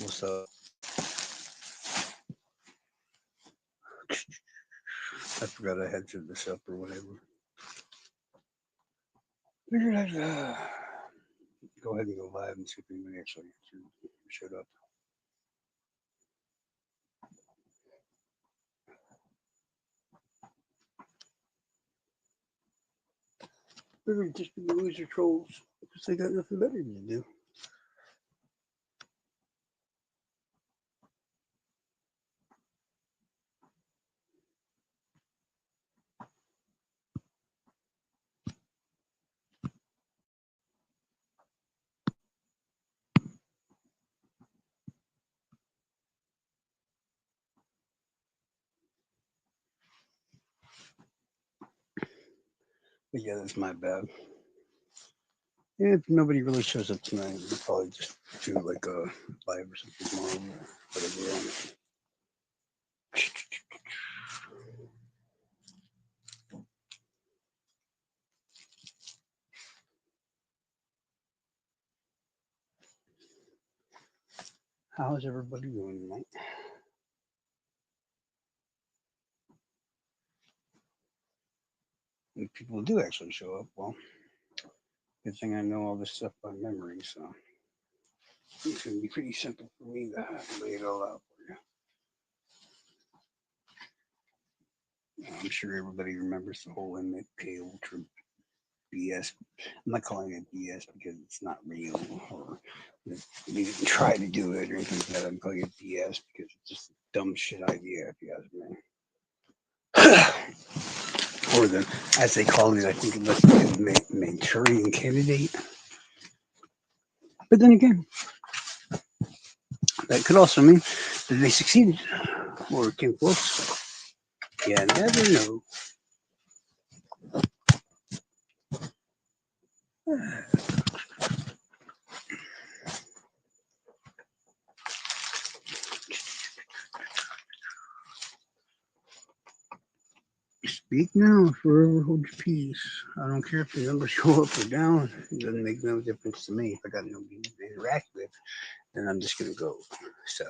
What's up? I forgot I had set this up or whatever. Figured I'd go ahead and go live and see if anybody actually showed up. Figured just be the loser trolls because they got nothing better to do. But yeah, that's my bad. Yeah, if nobody really shows up tonight, we'll probably just do like a live or something tomorrow or whatever. How's everybody doing tonight? If people do actually show up, well, good thing I know all this stuff by memory, so it's going to be pretty simple for me to lay it all out for you. I'm sure everybody remembers the whole inmate pay ultra BS. I'm not calling it BS because it's not real or they didn't try to do it or anything like that. I'm calling it BS because it's just a dumb shit idea, if you ask me. Or the, as they call it, I think it must be a Manchurian candidate. But then again, that could also mean that they succeeded or came close. You never know. Speak now, forever hold your peace. I don't care if the numbers go up or down. It doesn't make no difference to me. If I got nobody to interact with, then I'm just gonna go. So.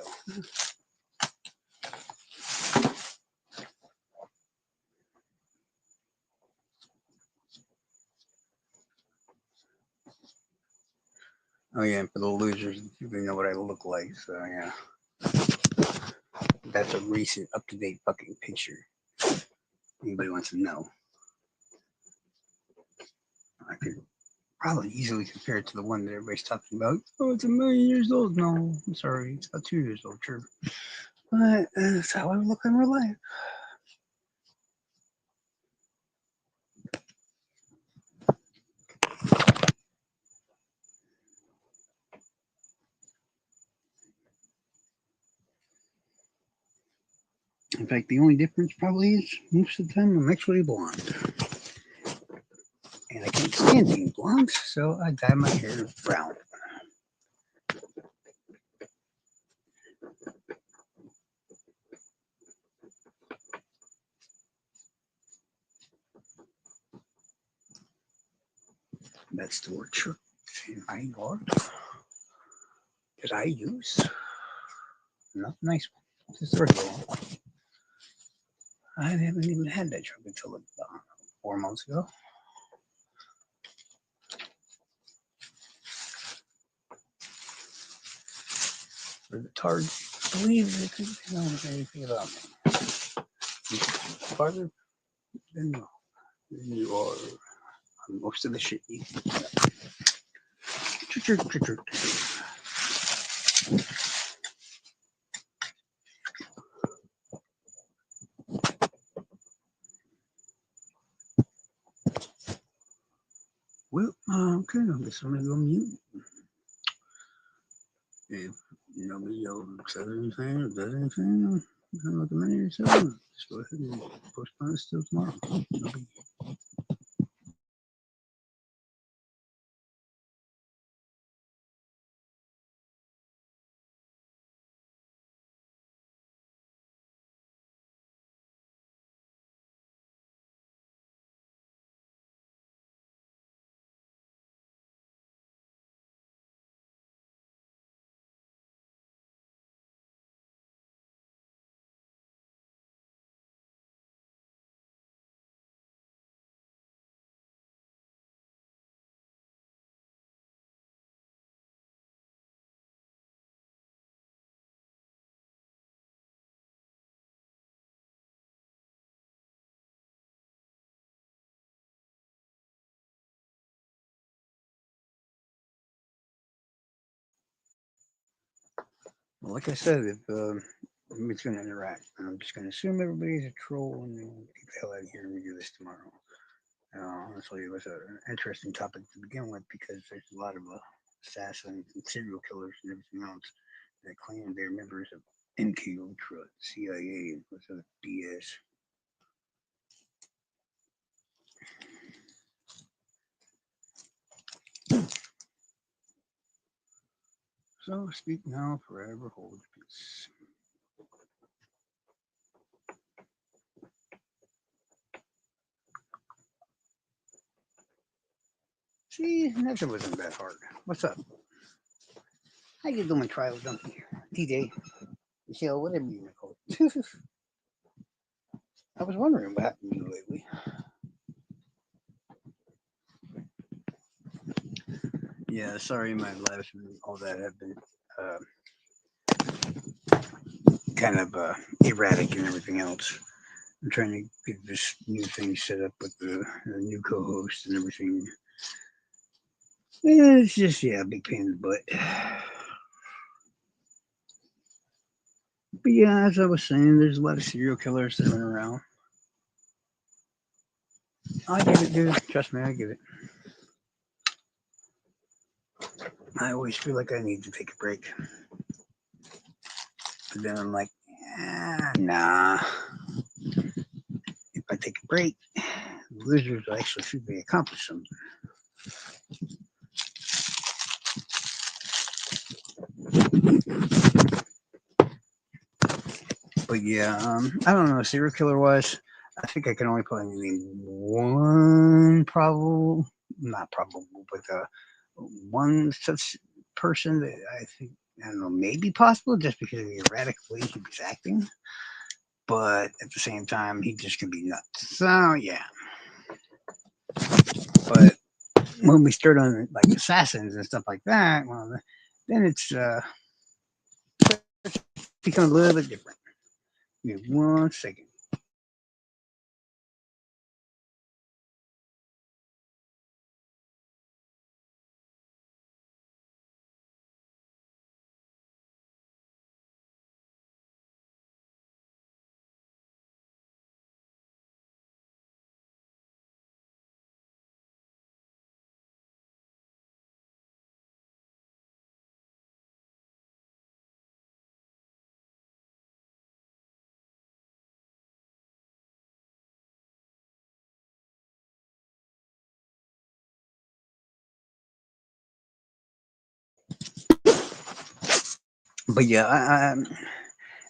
Oh yeah, and for the losers, you know what I look like. So yeah, that's a recent, up-to-date fucking picture. Anybody wants to know? I could probably easily compare it to the one that everybody's talking about. Oh, it's 1,000,000 years old. No, I'm sorry, it's about 2 years old. True, but that's how I look in real life. In fact, the only difference probably is most of the time I'm actually blonde. And I can't stand being blonde, so I dye my hair brown. That's the word trick in my yard that I use. Not a nice one. It's a regular one. I haven't even had that truck until about 4 months ago. For the tards, believe they couldn't know anything about me. Farther than you are on most of the shit you do. Well, okay, I guess I'm gonna go mute. If nobody else says anything or does anything, I'm like a minute or so. Just go ahead and postpone this till tomorrow. No big Well, like I said, if it's going to interact, I'm just going to assume everybody's a troll and then we'll get the hell out of here and we do this tomorrow. Honestly, it was an interesting topic to begin with because there's a lot of assassins and serial killers and everything else that claim they're members of MK Ultra, CIA, and what's other BS. So speak now, forever hold peace. See, that wasn't that hard. What's up? How you doing, Trial Junkie? DJ, Michelle, whatever you want to call it. I was wondering what happened to you lately. Yeah, sorry, my life and all that have been kind of erratic and everything else. I'm trying to get this new thing set up with the new co-host and everything. Yeah, it's just a big pain in the butt. But yeah, as I was saying, there's a lot of serial killers that run around. I get it, dude. Trust me, I get it. I always feel like I need to take a break, but then I'm like, nah. If I take a break, losers will actually see they accomplish something. But yeah, I don't know. Serial killer wise, I think I can only probably name one probable, not probable, but one such person that I think I don't know, maybe possible just because of the erratic way he was acting. But at the same time, he just can be nuts. So yeah. But when we start on like assassins and stuff like that, well, then it's become a little bit different. Give me 1 second. But yeah, and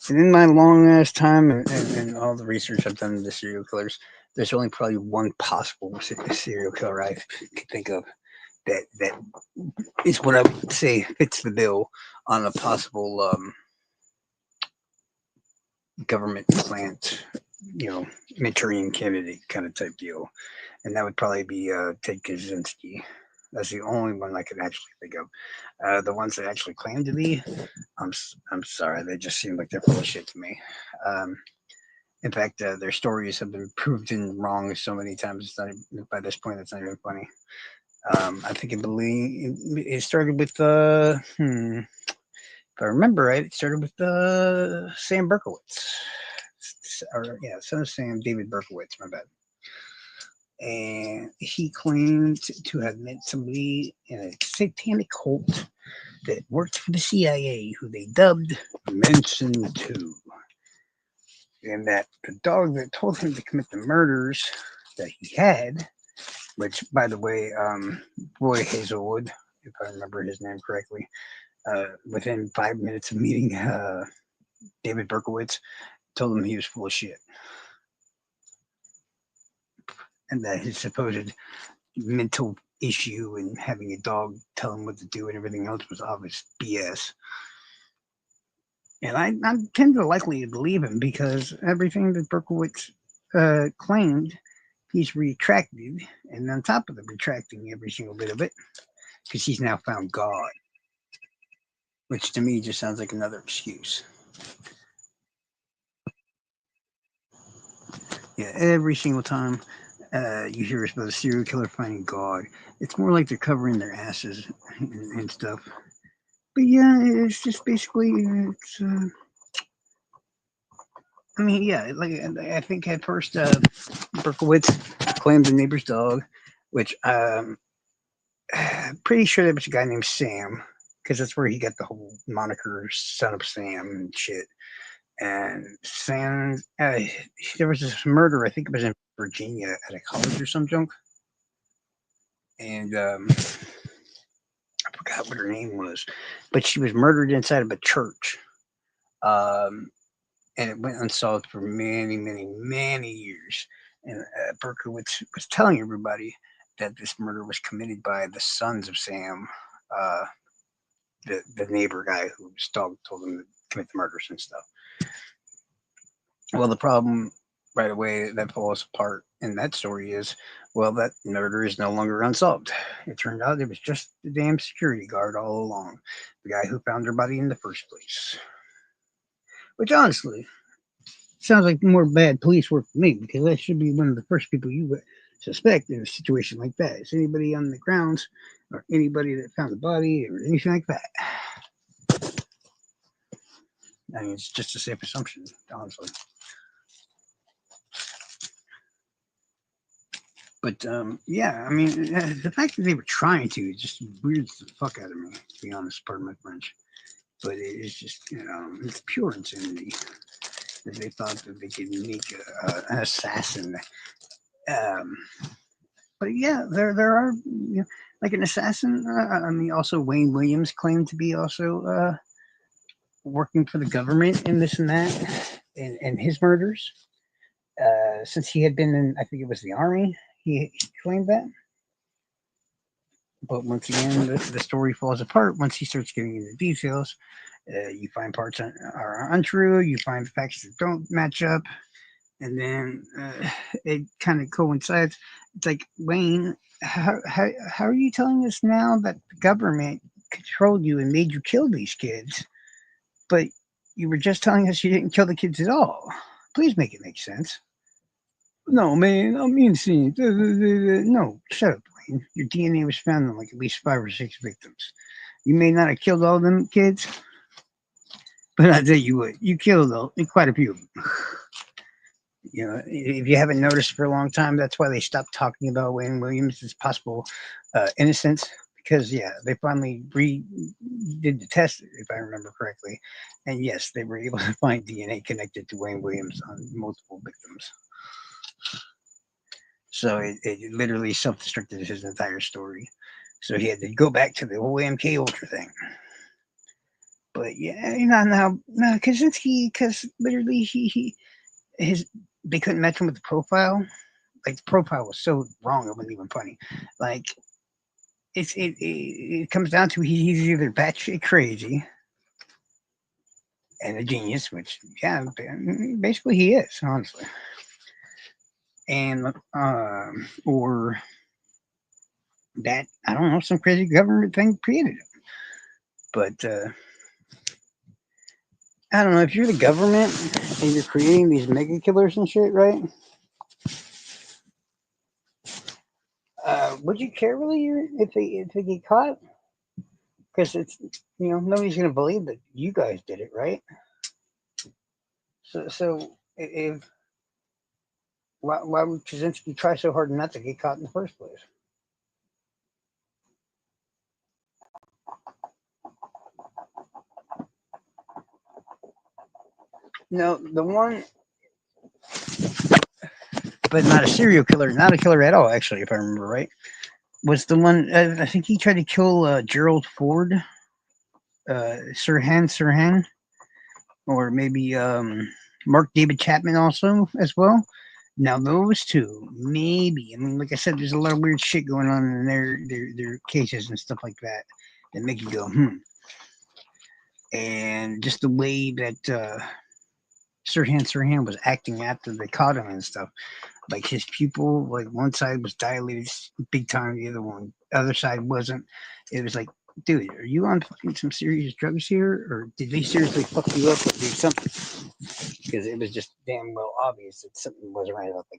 in my long ass time and all the research I've done into serial killers, there's only probably one possible serial killer I could think of that is what I would say fits the bill on a possible government plant, Manchurian candidate kind of type deal, and that would probably be Ted Kaczynski. That's the only one I could actually think of. The ones that actually claim to be, I'm sorry, they just seem like they're full of shit to me. Um, in fact, their stories have been proven wrong so many times. It's not even, by this point, it's not even funny. I think I believe it started with if I remember right, it started with Sam Berkowitz, or yeah, son of Sam, David Berkowitz. My bad. And he claimed to have met somebody in a satanic cult that worked for the CIA, who they dubbed Manson 2. And that the dog that told him to commit the murders that he had, which, by the way, Roy Hazelwood, if I remember his name correctly, within 5 minutes of meeting David Berkowitz, told him he was full of shit. And that his supposed mental issue and having a dog tell him what to do and everything else was obvious BS. And I tend to likely believe him because everything that Berkowitz claimed, he's retracted. And on top of the retracting every single bit of it, because he's now found God, which to me just sounds like another excuse. Yeah, every single time you hear about a serial killer finding God, it's more like they're covering their asses and stuff. But yeah, it's just basically it's. I mean, yeah, like I think at first, Berkowitz claimed the neighbor's dog, which pretty sure there was a guy named Sam, because that's where he got the whole moniker "Son of Sam" and shit. And Sam, there was this murder. I think it was in Virginia at a college or some junk, and I forgot what her name was, but she was murdered inside of a church. Um, and it went unsolved for many, many, many years. And Berkowitz was telling everybody that this murder was committed by the sons of Sam, uh, the neighbor guy whose dog told him to commit the murders and stuff. Well, the problem right away that falls apart in that story is, well, that murder is no longer unsolved. It turned out it was just the damn security guard all along, the guy who found her body in the first place. Which honestly sounds like more bad police work to me, because that should be one of the first people you would suspect in a situation like that. Is anybody on the grounds or anybody that found the body or anything like that? I mean, it's just a safe assumption, honestly. But yeah, I mean, the fact that they were trying to just weirds the fuck out of me, to be honest, pardon my French. But it's just, it's pure insanity that they thought that they could make an assassin. Um, but yeah, there are, like an assassin. I mean, also Wayne Williams claimed to be also working for the government and this and that, and his murders. Since he had been in, I think it was the army, he claimed that. But once again, the story falls apart once he starts getting into details. You find parts are untrue. You find facts that don't match up, and then it kind of coincides. It's like, Wayne, how are you telling us now that the government controlled you and made you kill these kids, but you were just telling us you didn't kill the kids at all? Please make it make sense. No, man, I'm insane. No, shut up, Wayne. Your DNA was found on like at least 5 or 6 victims. You may not have killed all them kids, but I tell you what, you killed quite a few of them. If you haven't noticed for a long time, that's why they stopped talking about Wayne Williams' possible innocence. Because yeah, they finally did the test, if I remember correctly, and yes, they were able to find DNA connected to Wayne Williams on multiple victims. So it literally self-destructed his entire story. So he had to go back to the whole MK Ultra thing. But yeah, no, Kaczynski, because literally his they couldn't match him with the profile. Like the profile was so wrong, it wasn't even funny. Like it comes down to he's either batshit crazy and a genius, which yeah, basically he is, honestly, and or that I don't know, some crazy government thing created him. But I don't know, if you're the government and you're creating these mega killers and shit, right? Would you care really if they get caught? Because it's nobody's gonna believe that you guys did it, right? So if why would Kaczynski try so hard not to get caught in the first place? No, the one, but not a serial killer, not a killer at all. Actually, if I remember right, was the one. I think he tried to kill Gerald Ford, Sirhan, or maybe Mark David Chapman also as well. Now those two, maybe. I mean, like I said, there's a lot of weird shit going on in their cases and stuff like that that make you go, hmm. And just the way that Sirhan was acting after they caught him and stuff. Like his pupil, like one side was dilated big time, the other side wasn't. It was like, dude, are you on fucking some serious drugs here, or did they seriously fuck you up or do something? Because it was just damn well obvious that something wasn't right about the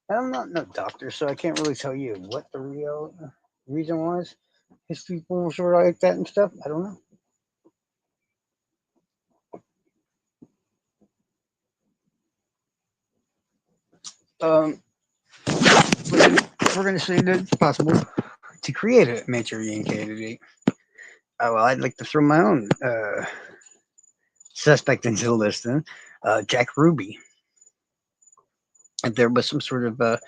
guy. I'm not no doctor, so I can't really tell you what the real. The reason was history people sort of like that and stuff. I don't know. Um, we're going to say that it's possible to create a Manchurian candidate. Well, I'd like to throw my own suspect into the list then. Jack Ruby. If there was some sort of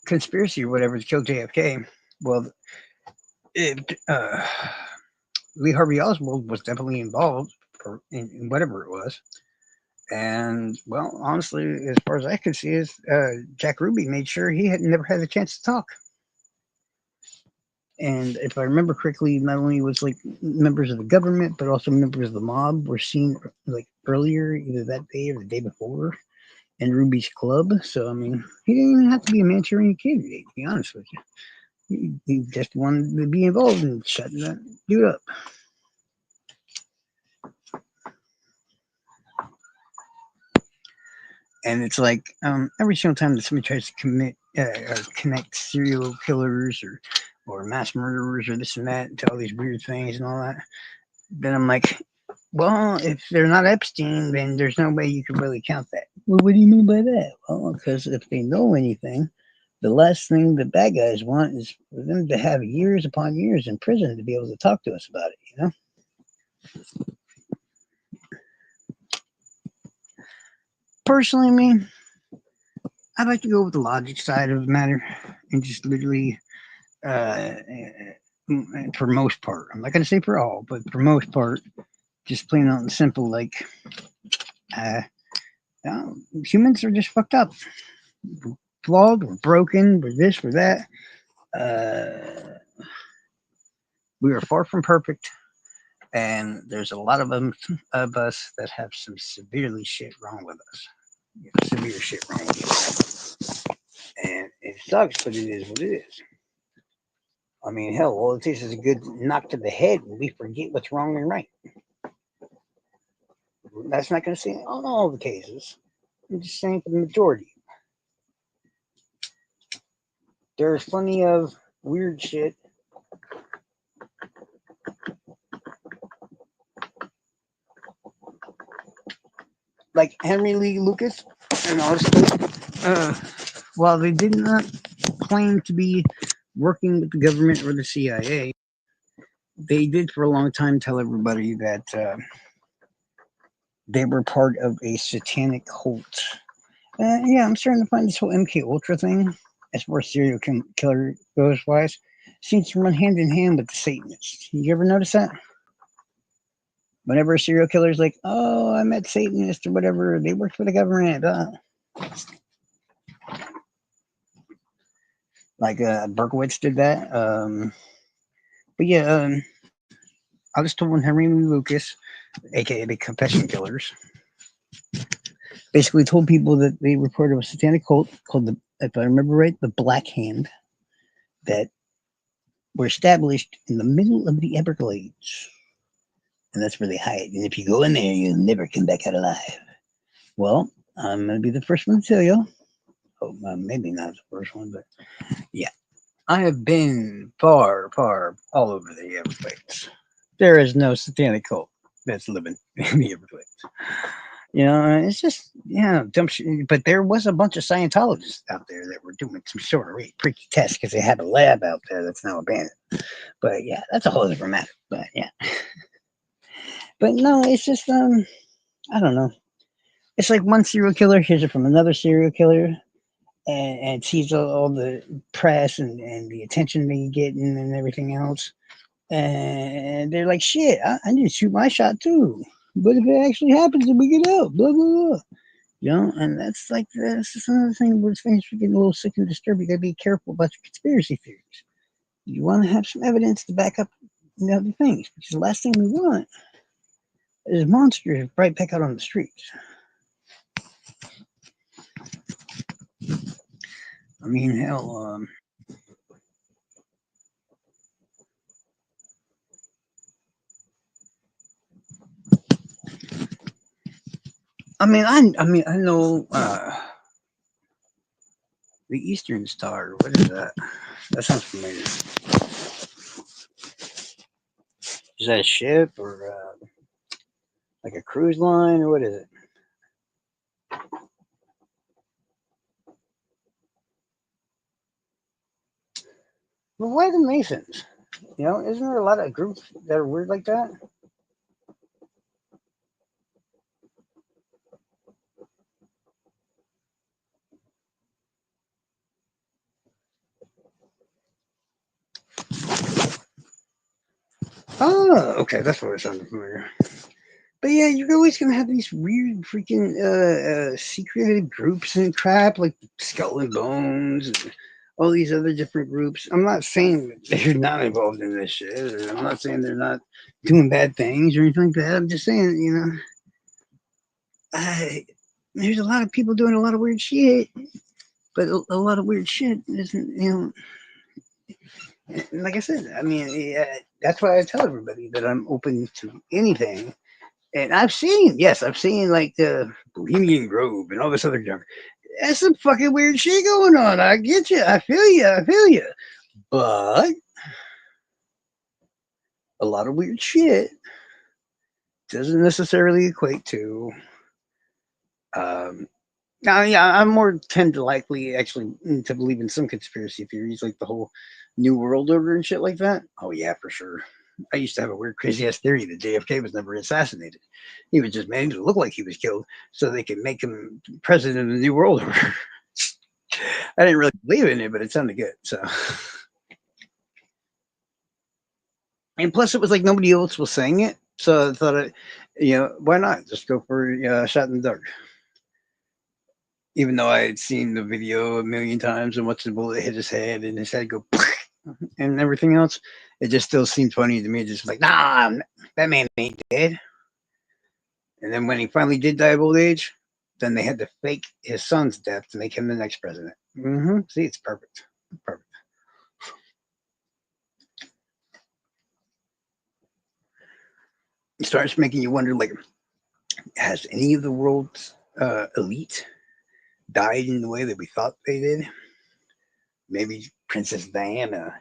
conspiracy or whatever to kill JFK, well, it, Lee Harvey Oswald was definitely involved in whatever it was. And well, honestly, as far as I could see, is Jack Ruby made sure he had never had a chance to talk. And if I remember correctly, not only was like members of the government, but also members of the mob were seen like earlier, either that day or the day before, in Ruby's club. So I mean, he didn't even have to be a Manchurian candidate. To be honest with you, he just wanted to be involved in shutting that dude up. And it's like every single time that somebody tries to commit or connect serial killers or mass murderers or this and that to all these weird things and all that, then I'm like, well, if they're not Epstein, then there's no way you could really count that. Well, what do you mean by that? Well, because if they know anything, the last thing the bad guys want is for them to have years upon years in prison to be able to talk to us about it, you know? Personally, me, I'd like to go with the logic side of the matter and just literally, uh, for most part, I'm not going to say for all, but for most part, just plain out and simple, like, uh, humans are just fucked up. Flawed, we're broken, we're this, we're that. Uh, we are far from perfect, and there's a lot of us that have some severely shit wrong with us. You know, severe shit wrong with us, and it sucks, but it is what it is. I mean, hell, all it takes is a good knock to the head, and we forget what's wrong and right. That's not going to say all the cases. I'm just saying for the majority. There's plenty of weird shit like Henry Lee Lucas and all this stuff. While they did not claim to be working with the government or the CIA, they did for a long time tell everybody that they were part of a satanic cult. Yeah, I'm starting to find this whole MK Ultra thing, as far as serial killer goes, wise, seems to run hand in hand with the Satanists. You ever notice that? Whenever a serial killer is like, "Oh, I met Satanists or whatever, they work for the government," like Berkowitz did that. But yeah, I was told when Henry Lucas, aka the Confession Killers, basically told people that they were part of a satanic cult called the, if I remember right, the Black Hand, that were established in the middle of the Everglades, and that's where they hide. And if you go in there, you'll never come back out alive. Well, I'm gonna be the first one to tell you. Oh, maybe not the first one, but yeah, I have been far, far all over the Everglades. There is no satanic cult that's living in the Everglades. You know, it's just dumb shit. But there was a bunch of Scientologists out there that were doing some sort of really freaky tests because they had a lab out there that's now abandoned. But yeah, that's a whole different matter. But yeah, but no, it's just I don't know. It's like one serial killer hears it from another serial killer, and sees all the press and the attention they get and everything else, and they're like, "Shit, I need to shoot my shot too." But if it actually happens, then we get out. Blah blah blah. You know, and that's just another thing where things are getting a little sick and disturbing. You gotta be careful about your conspiracy theories. You want to have some evidence to back up the things, because the last thing we want is monsters right back out on the streets. I mean, hell, I mean, I know The Eastern Star. What is that? That sounds familiar. Is that a ship or like a cruise line or what is it? Well, why the Masons? You know, isn't there a lot of groups that are weird like that? Oh, okay, that's what it sounded familiar. But yeah, you're always gonna have these weird freaking secretive groups and crap like Skull and Bones and all these other different groups. I'm not saying that they're not involved in this shit. Or I'm not saying they're not doing bad things or anything like that. I'm just saying, you know, I, there's a lot of people doing a lot of weird shit, but a lot of weird shit isn't, you know. Like I said, I mean, yeah, that's why I tell everybody that I'm open to anything. And I've seen like the Bohemian Grove and all this other junk. That's some fucking weird shit going on. I get you. I feel you. I feel you. But a lot of weird shit doesn't necessarily equate to. Um, Now, yeah, I'm more tend to likely actually to believe in some conspiracy theories, like the whole New World Order and shit like that. Oh yeah, for sure. I used to have a weird, crazy ass theory that JFK was never assassinated. He was just made to look like he was killed so they could make him president of the New World Order. I didn't really believe in it, but it sounded good. So, and plus, it was like nobody else was saying it, so I thought, you know, why not just go for a shot in the dark? Even though I had seen the video a million times and watched the bullet hit his head and his head go and everything else, it just still seemed funny to me. Just like, nah, that man ain't dead. And then when he finally did die of old age, then they had to fake his son's death to make him the next president. See, it's perfect. Perfect. It starts making you wonder, like, has any of the world's elite died in the way that we thought they did? Maybe Princess Diana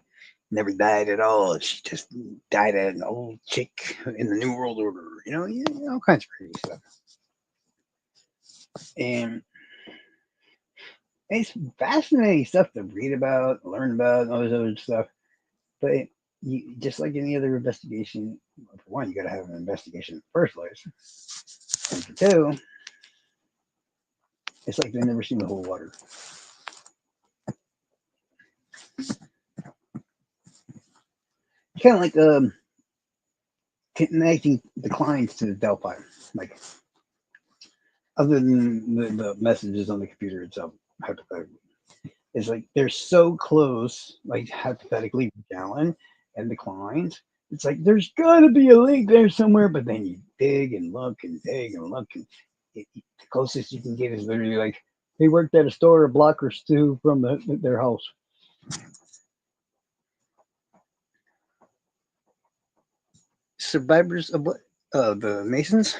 never died at all. She just died as an old chick in the New World Order. You know, yeah, all kinds of crazy stuff. And it's fascinating stuff to read about, learn about, and all this other stuff. But you, just like any other investigation, for one, you got to have an investigation in the first place. And for two, it's like they've never seen the whole water. It's kind of like connecting declines to the Delphi. Like, other than the messages on the computer itself, hypothetically. It's like they're so close, like hypothetically, Gallon and declines. It's like there's got to be a link there somewhere, but then you dig and look and dig and look, and the closest you can get is literally like he worked at a store a block or two from their house. Survivors of what? The Masons.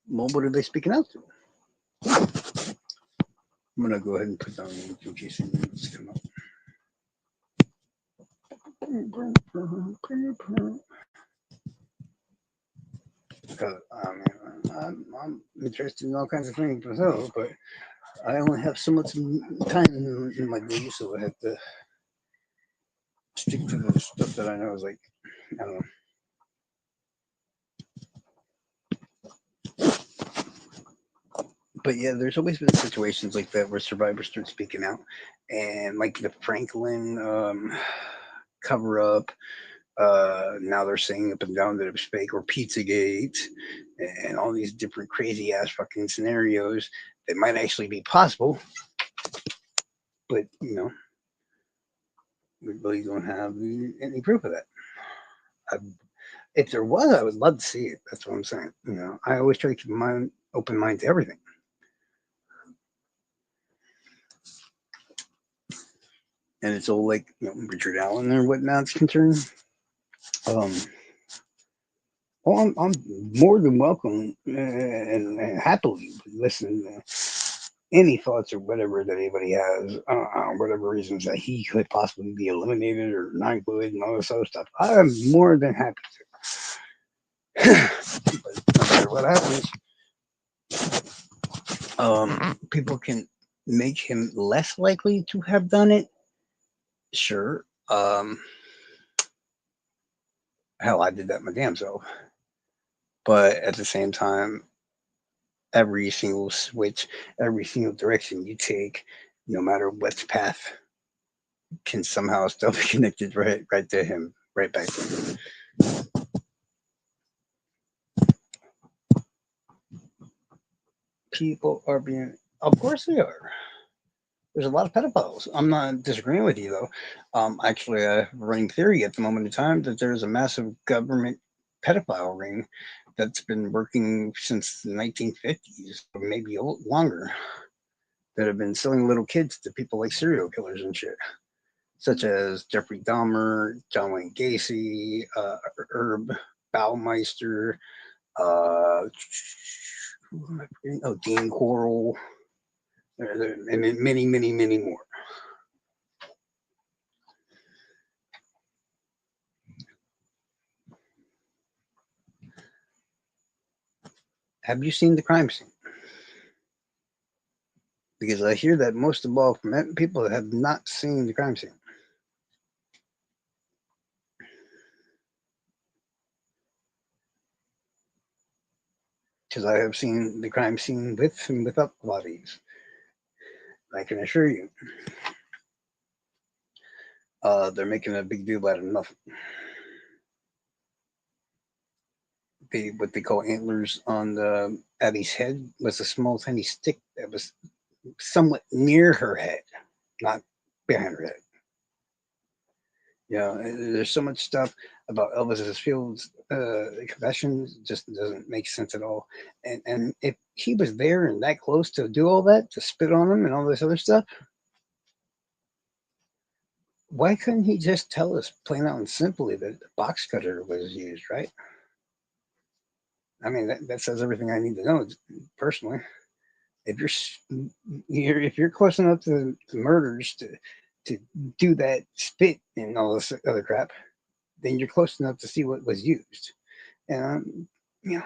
Well, what are they speaking out to? I'm gonna go ahead and put down the in case anything's come up. Because I'm interested in all kinds of things myself, but I only have so much time in my day, so I have to stick to the stuff that I know is like, I don't know. But yeah, there's always been situations like that where survivors start speaking out, and like the Franklin cover up. Now they're saying up and down that it was fake, or Pizzagate, and all these different crazy ass fucking scenarios that might actually be possible, but you know, we really don't have any proof of that. I, if there was, I would love to see it. That's what I'm saying. You know, I always try to keep my open mind to everything. And it's all like, you know, Richard Allen or whatnot's concerned. Um, well, I'm more than welcome and happily listen to any thoughts or whatever that anybody has, whatever reasons that he could possibly be eliminated or not included and all this other stuff. I'm more than happy to. But no matter what happens, people can make him less likely to have done it. Sure. Hell, I did that my damn self. But at the same time, every single switch, every single direction you take, no matter what path, can somehow still be connected right to him, right back to him. People are being, of course they are. There's a lot of pedophiles. I'm not disagreeing with you though. Actually, I have a running theory at the moment in time that there's a massive government pedophile ring that's been working since the 1950s, or maybe longer, that have been selling little kids to people like serial killers and shit, such as Jeffrey Dahmer, John Wayne Gacy, Herb Baumeister, who am I forgetting? Oh, Dean Coral, and many, many, many more. Have you seen the crime scene? Because I hear that most of all from people that have not seen the crime scene. Because I have seen the crime scene with and without bodies. I can assure you, they're making a big deal out of nothing. What they call antlers on Abby's head was a small, tiny stick that was somewhat near her head, not behind her head. Yeah, there's so much stuff about Elvis's Fields confessions just doesn't make sense at all. And if he was there and that close to do all that, to spit on him and all this other stuff, why couldn't he just tell us plain out and simply that the box cutter was used, right? I mean, that says everything I need to know personally. If if you're close enough to the murders to do that spit and all this other crap, then you're close enough to see what was used. And you know,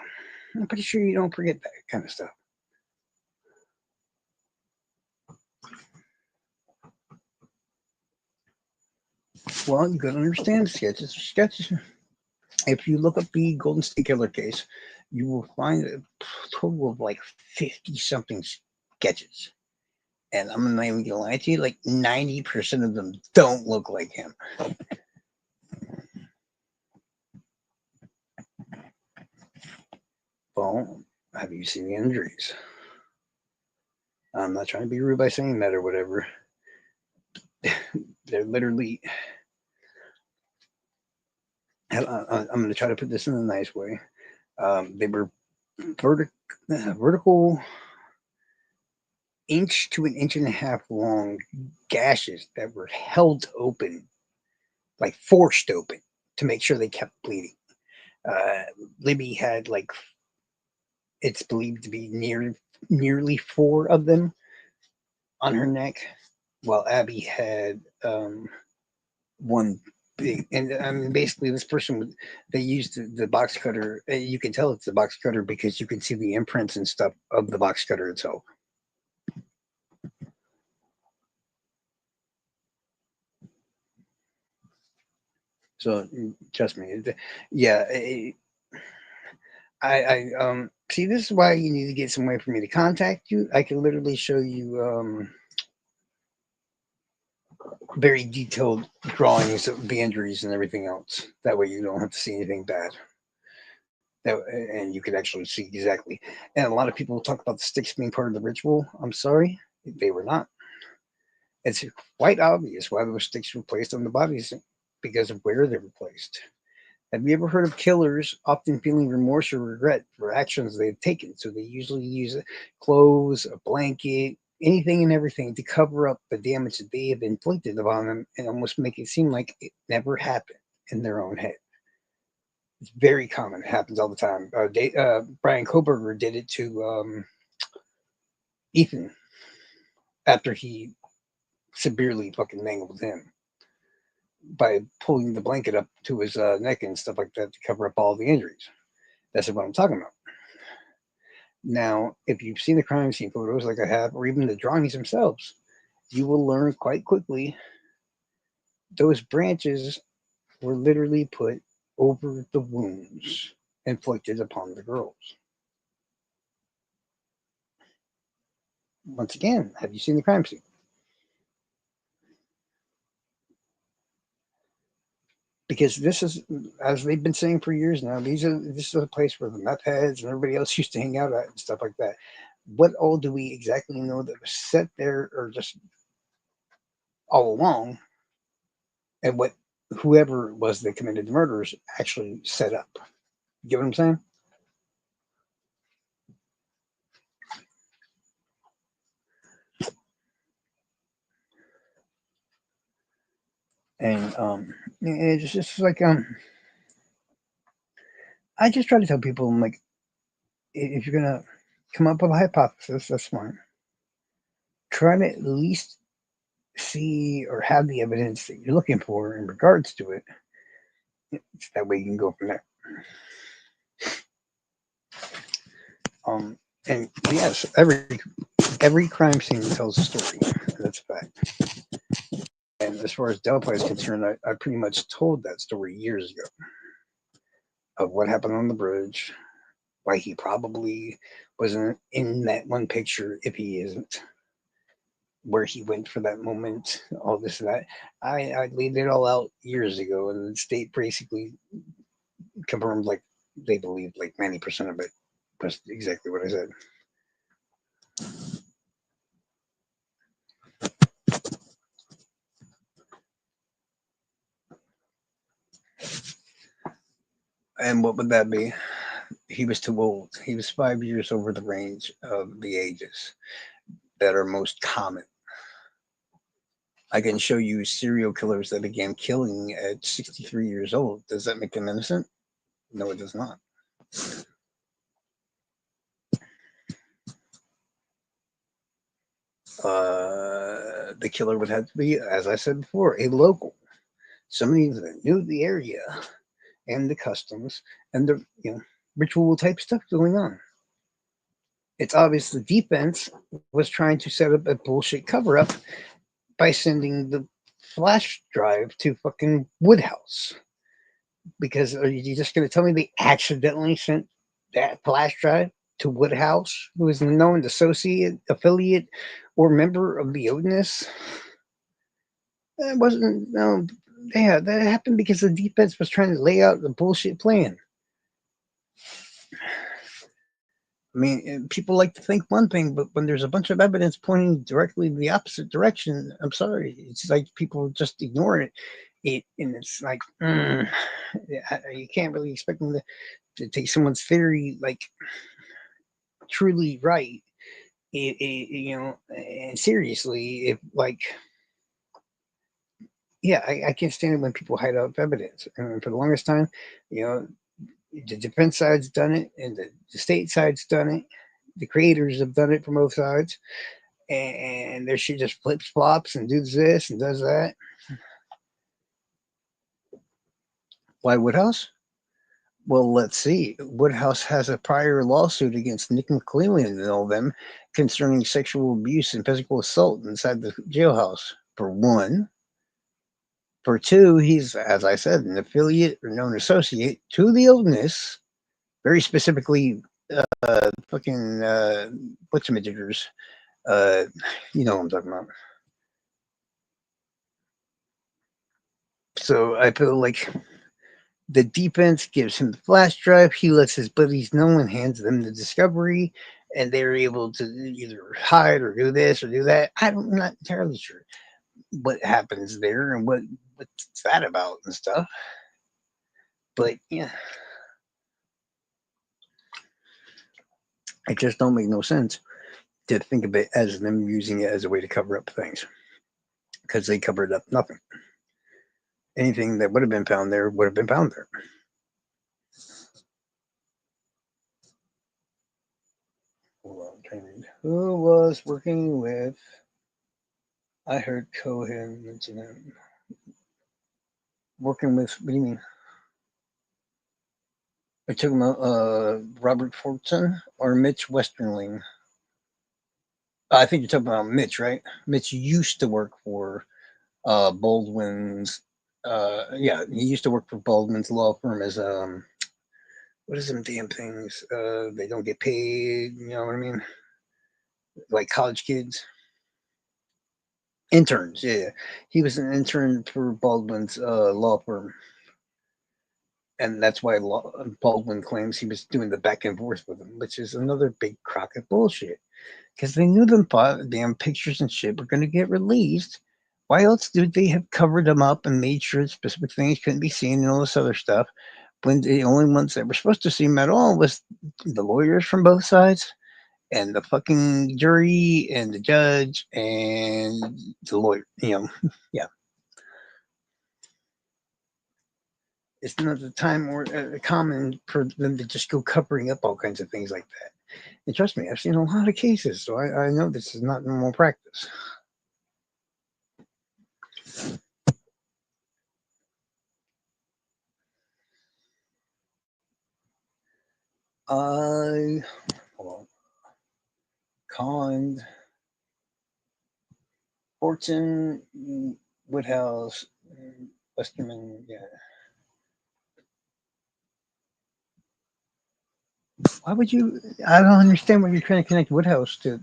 I'm pretty sure you don't forget that kind of stuff. Well, you got to understand sketches are sketches. If you look up the Golden State Killer case, you will find a total of like 50 something sketches. And I'm not even gonna lie to you, like 90% of them don't look like him. Well, have you seen the injuries? I'm not trying to be rude by saying that or whatever. They're literally. I'm going to try to put this in a nice way. They were vertical, inch to an inch and a half long gashes that were held open, like forced open, to make sure they kept bleeding. Libby had like, it's believed to be nearly four of them on her neck, while Abby had one big. And I mean, basically, this person, they used the box cutter. You can tell it's the box cutter because you can see the imprints and stuff of the box cutter itself. So trust me, yeah. I see. This is why you need to get some way for me to contact you. I can literally show you very detailed drawings of the injuries and everything else. That way, you don't have to see anything bad. That, and you could actually see exactly. And a lot of people talk about the sticks being part of the ritual. I'm sorry, they were not. It's quite obvious why those sticks were placed on the bodies because of where they were placed. Have you ever heard of killers often feeling remorse or regret for actions they've taken? So they usually use clothes, a blanket, anything and everything to cover up the damage that they have inflicted upon them and almost make it seem like it never happened in their own head. It's very common. It happens all the time. Brian Koberger did it to Ethan after he severely fucking mangled him by pulling the blanket up to his neck and stuff like that to cover up all the injuries. That's what I'm talking about. Now, if you've seen the crime scene photos like I have, or even the drawings themselves, you will learn quite quickly those branches were literally put over the wounds inflicted upon the girls. Once again, have you seen the crime scene? Because this is, as they've been saying for years now, this is a place where the meth heads and everybody else used to hang out at and stuff like that. What all do we exactly know that was set there, or just all along, and what whoever it was that committed the murders actually set up? You get what I'm saying? And it's just like I just try to tell people, I'm like, if you're gonna come up with a hypothesis, that's fine. Try to at least see or have the evidence that you're looking for in regards to it. That way you can go from there. Um, and yes, every crime scene tells a story. That's a fact. And as far as Delphi is concerned, I pretty much told that story years ago of what happened on the bridge, why he probably wasn't in that one picture if he isn't, where he went for that moment, all this and that. I laid it all out years ago, and the state basically confirmed, like, they believed like 90% of it was exactly what I said. And what would that be? He was too old. He was 5 years over the range of the ages that are most common. I can show you serial killers that began killing at 63 years old. Does that make them innocent? No, it does not. The killer would have to be, as I said before, a local, somebody that knew the area and the customs and the ritual type stuff going on. It's obvious the defense was trying to set up a bullshit cover up by sending the flash drive to fucking Woodhouse. Because are you just going to tell me they accidentally sent that flash drive to Woodhouse, who is a known associate, affiliate, or member of the Odinist? That wasn't, no, yeah, that happened because the defense was trying to lay out the bullshit plan. I mean, people like to think one thing, but when there's a bunch of evidence pointing directly the opposite direction, I'm sorry, it's like people just ignore it, and it's like you can't really expect them to take someone's theory like truly right, and seriously. If like, yeah, I can't stand it when people hide out evidence. And for the longest time, you know, the defense side's done it, and the state side's done it. The creators have done it from both sides, and their shit just flips flops and does this and does that. Why Woodhouse? Well, let's see. Woodhouse has a prior lawsuit against Nick McClellan and all them concerning sexual abuse and physical assault inside the jailhouse, for one. For two, he's, as I said, an affiliate or known associate to the illness, very specifically, fucking, whatchamajigers. You know what I'm talking about. So I feel like the defense gives him the flash drive. He lets his buddies know and hands them the discovery, and they're able to either hide or do this or do that. I'm not entirely sure what happens there and what's that about and stuff. But yeah, it just don't make no sense to think of it as them using it as a way to cover up things, because they covered up nothing. Anything that would have been found there would have been found there. Who was working with? I heard Cohen mention him. Working with? What do you mean? Are you talking about Robert Fortson or Mitch Westerling? I think you're talking about Mitch, right? Mitch used to work for Baldwin's. Yeah, he used to work for Baldwin's law firm as what is them damn things? They don't get paid. You know what I mean? Like college kids, interns. Yeah, yeah. He was an intern for Baldwin's law firm, and that's why Baldwin claims he was doing the back and forth with him, which is another big crock of bullshit. Because they knew them damn pictures and shit were going to get released. Why else would they have covered them up and made sure specific things couldn't be seen and all this other stuff? When the only ones that were supposed to see them at all was the lawyers from both sides and the fucking jury and the judge and the lawyer. Yeah, it's not the time or common for them to just go covering up all kinds of things like that. And trust me, I've seen a lot of cases, so I know this is not normal practice. I hold on. Collins, Fortune, Woodhouse, Westerman. Yeah. Why would you? I don't understand why you're trying to connect Woodhouse to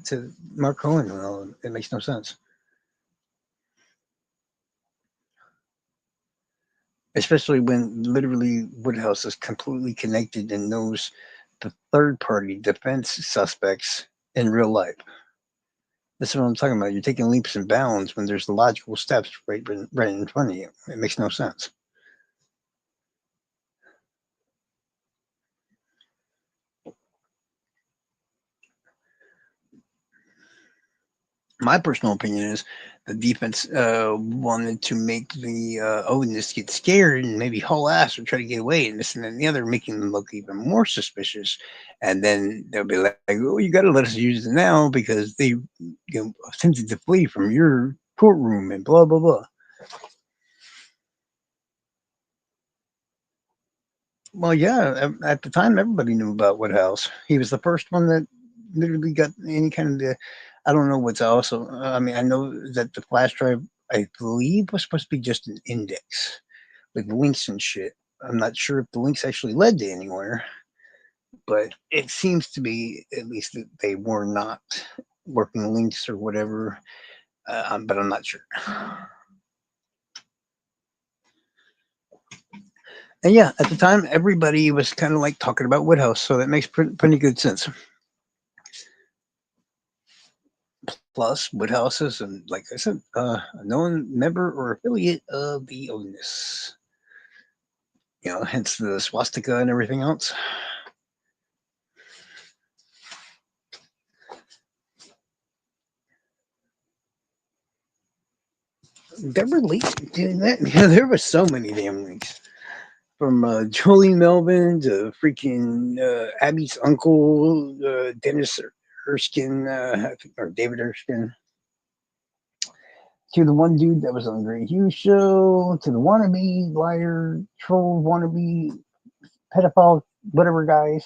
Mark Cohen. Well, it makes no sense. Especially when literally Woodhouse is completely connected and knows the third party defense suspects in real life. That's what I'm talking about. You're taking leaps and bounds when there's logical steps right in front of you. It makes no sense. My personal opinion is the defense wanted to make the Odinists get scared and maybe haul ass or try to get away and this and then the other, making them look even more suspicious. And then they'll be like, "Oh, you got to let us use it now because they, attempted to flee from your courtroom and blah blah blah." Well, yeah, at the time, everybody knew about Woodhouse. He was the first one that literally got any kind of the. I don't know what's also. I mean, I know that the flash drive, I believe, was supposed to be just an index with links and shit. I'm not sure if the links actually led to anywhere, but it seems to be at least that they were not working links or whatever. But I'm not sure. And yeah, at the time, everybody was kind of like talking about Woodhouse, so that makes pretty good sense. Plus, Woodhouse is, and like I said, a known member or affiliate of the Odinist. Hence the swastika and everything else. There were leaks doing that. Yeah, there were so many damn leaks. From Jolie Melvin to freaking Abby's uncle, Dennis Erskine, or David Erskine, to the one dude that was on the Great Hughes show, to the wannabe liar, troll, wannabe pedophile, whatever guys.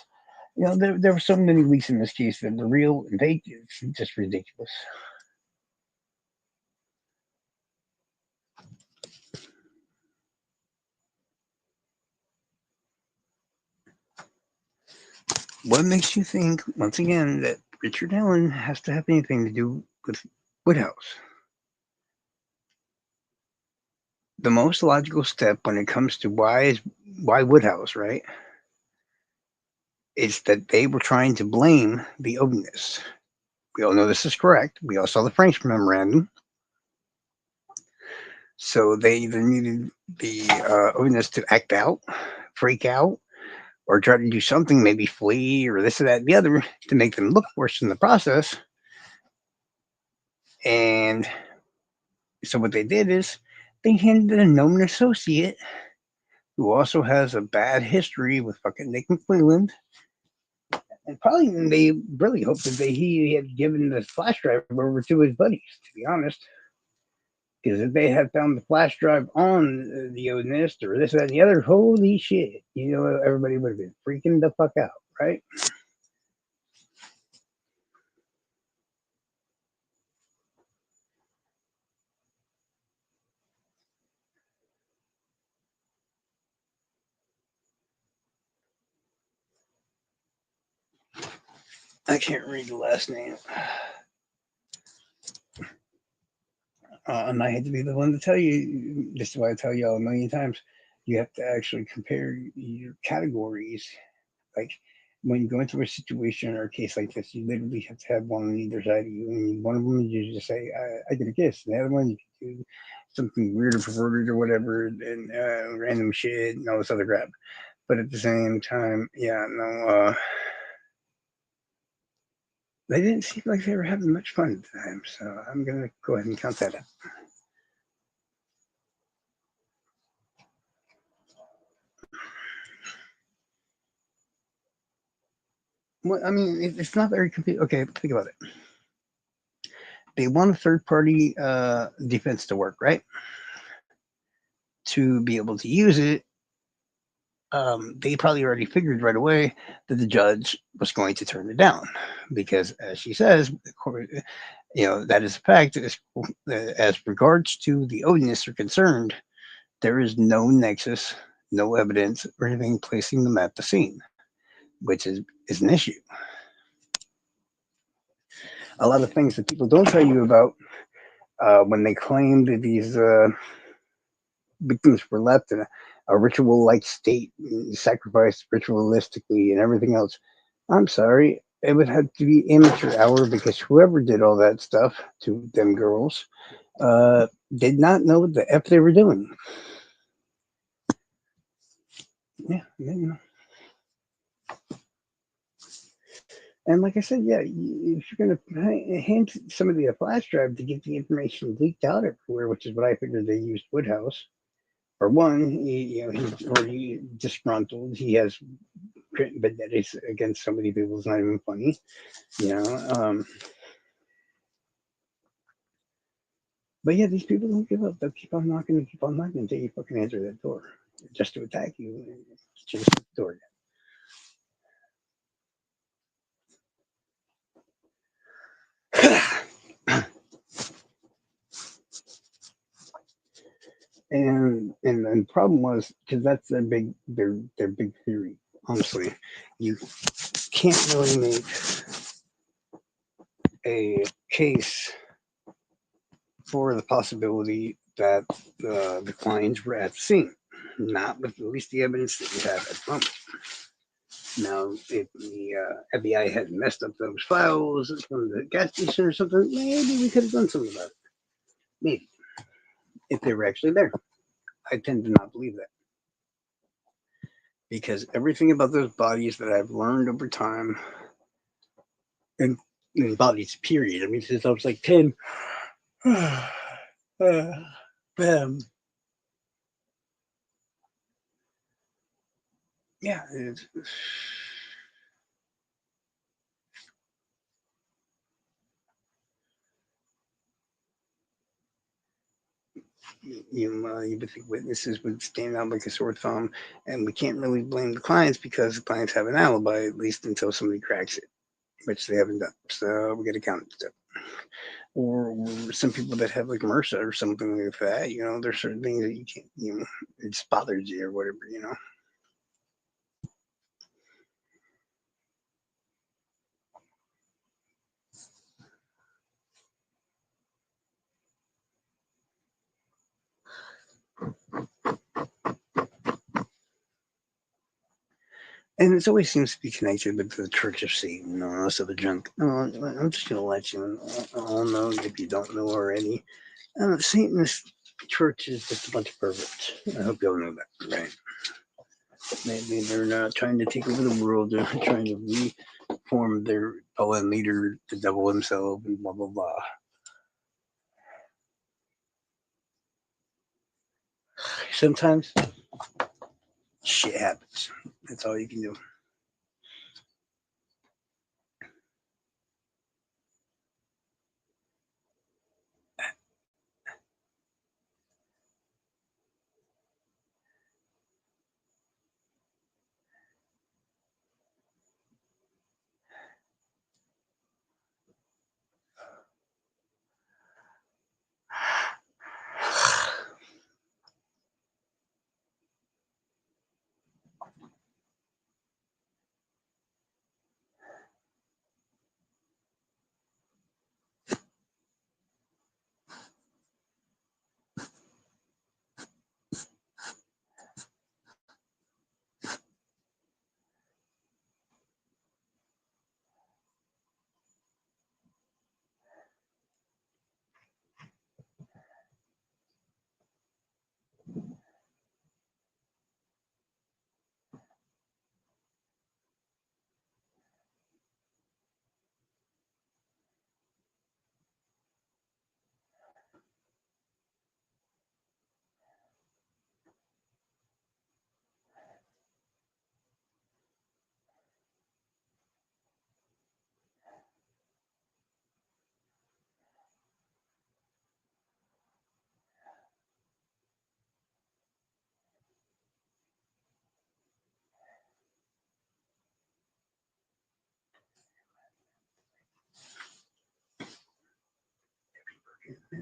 There were so many leaks in this case that the real and fake is just ridiculous. What makes you think, once again, that Richard Allen has to have anything to do with Woodhouse? The most logical step when it comes to why Woodhouse, right, is that they were trying to blame the Odinists. We all know this is correct. We all saw the French memorandum. So they either needed the Odinists to act out, freak out, or try to do something, maybe flee or this or that and the other, to make them look worse in the process. And so what they did is they handed a known associate who also has a bad history with fucking Nick McClelland And probably they really hoped that he had given the flash drive over to his buddies, to be honest. Because if they had found the flash drive on the Odinist or this, that, and the other, holy shit, everybody would have been freaking the fuck out, right? I can't read the last name. And I hate to be the one to tell you, this is why I tell you all a million times, you have to actually compare your categories. Like when you go into a situation or a case like this, you literally have to have one on either side of you. And one of them, you just say, I get a kiss. And the other one, you can do something weird or perverted or whatever, and random shit and all this other crap. But at the same time, yeah, no, they didn't seem like they were having much fun at the time. So I'm going to go ahead and count that up. Well, I mean, it's not very complete. Okay, think about it. They want a third party defense to work, right? To be able to use it, they probably already figured right away that the judge was going to turn it down because, as she says, that is a fact. As regards to the Odinists are concerned, there is no nexus, no evidence, or anything placing them at the scene, which is an issue. A lot of things that people don't tell you about when they claim that these victims were left in a ritual like state, sacrificed ritualistically, and everything else. I'm sorry, it would have to be amateur hour because whoever did all that stuff to them girls did not know what the F they were doing. Yeah, And like I said, yeah, if you're going to hand somebody a flash drive to get the information leaked out everywhere, which is what I figured they used Woodhouse. For one, he's already disgruntled. He has vendettas against so many people. It's not even funny, you know. But yeah, these people don't give up. They'll keep on knocking and keep on knocking until you fucking answer that door, just to attack you. Just the door. And the problem was because that's their big theory. Honestly, you can't really make a case for the possibility that the clients were at the scene, not with at least the evidence that you have at the moment. Now, if the FBI had messed up those files from the gas station or something, maybe we could have done something about it. Maybe. If they were actually there. I tend to not believe that. Because everything about those bodies that I've learned over time, and bodies, period. I mean, since I was like 10, yeah, you would think witnesses would stand out like a sore thumb, and we can't really blame the clients because the clients have an alibi, at least until somebody cracks it, which they haven't done. So we got to count stuff. Or some people that have like MRSA or something like that, there's certain things that you can't, it just bothers you or whatever. And it always seems to be connected with the Church of Satan and all this other junk. I'm just going to let you all know if you don't know already. Satanist church is just a bunch of perverts. I hope you all know that, right? Maybe they're not trying to take over the world. They're trying to reform their fallen leader, the devil himself, and blah, blah, blah. Sometimes shit happens. That's all you can do.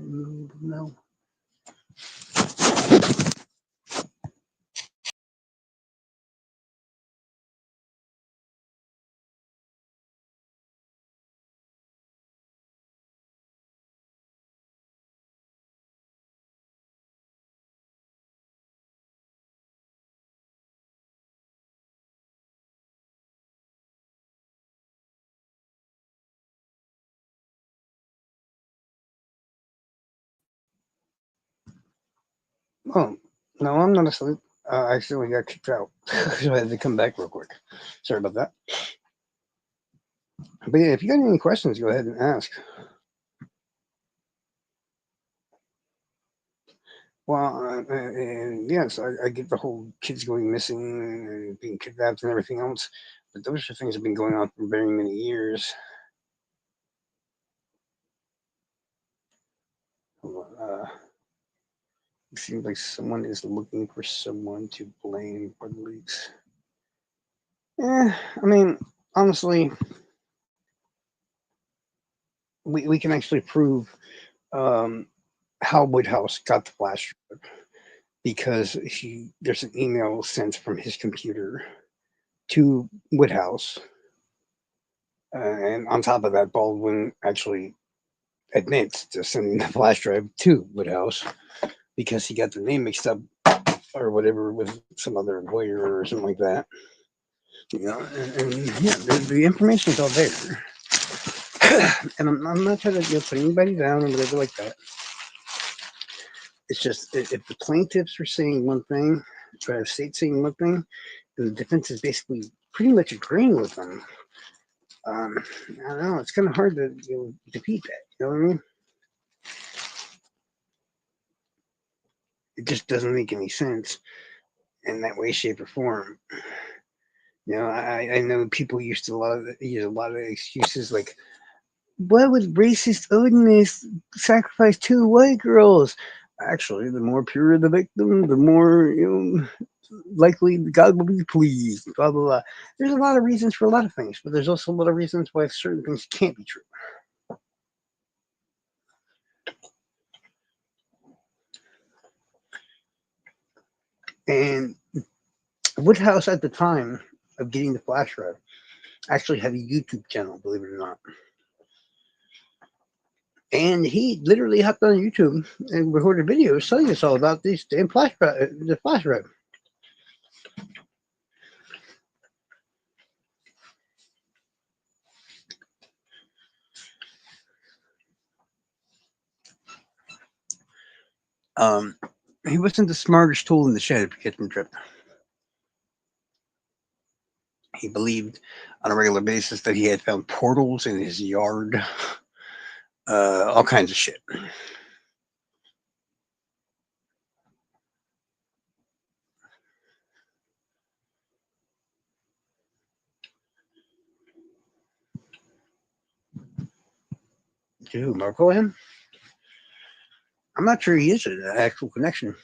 No. Oh, no, I'm not asleep. I accidentally got kicked out. So I had to come back real quick. Sorry about that. But yeah, if you got any questions, go ahead and ask. Well, and yes, I get the whole kids going missing and being kidnapped and everything else. But those are things that have been going on for very many years. It seems like someone is looking for someone to blame for the leaks. I mean, honestly, we can actually prove um, how Woodhouse got the flash drive because there's an email sent from his computer to Woodhouse, and on top of that, Baldwin actually admits to sending the flash drive to Woodhouse because he got the name mixed up or whatever with some other lawyer or something like that. And yeah, the information is all there. And I'm not trying to put anybody down or whatever like that. It's just if the plaintiffs are saying one thing, the state's saying one thing, and the defense is basically pretty much agreeing with them. I don't know. It's kind of hard to defeat that. You know what I mean? It just doesn't make any sense in that way, shape, or form. I know people used to use a lot of excuses like, "Why would racist Odinists sacrifice two white girls?" Actually, the more pure the victim, the more likely God will be pleased. Blah blah blah. There's a lot of reasons for a lot of things, but there's also a lot of reasons why certain things can't be true. And Woodhouse at the time of getting the flash drive actually had a YouTube channel, believe it or not. And he literally hopped on YouTube and recorded videos telling us all about these damn the flash drive. Um, he wasn't the smartest tool in the shed, if you catch my drift. He believed on a regular basis that he had found portals in his yard, all kinds of shit. To Marco him? I'm not sure he is an actual connection.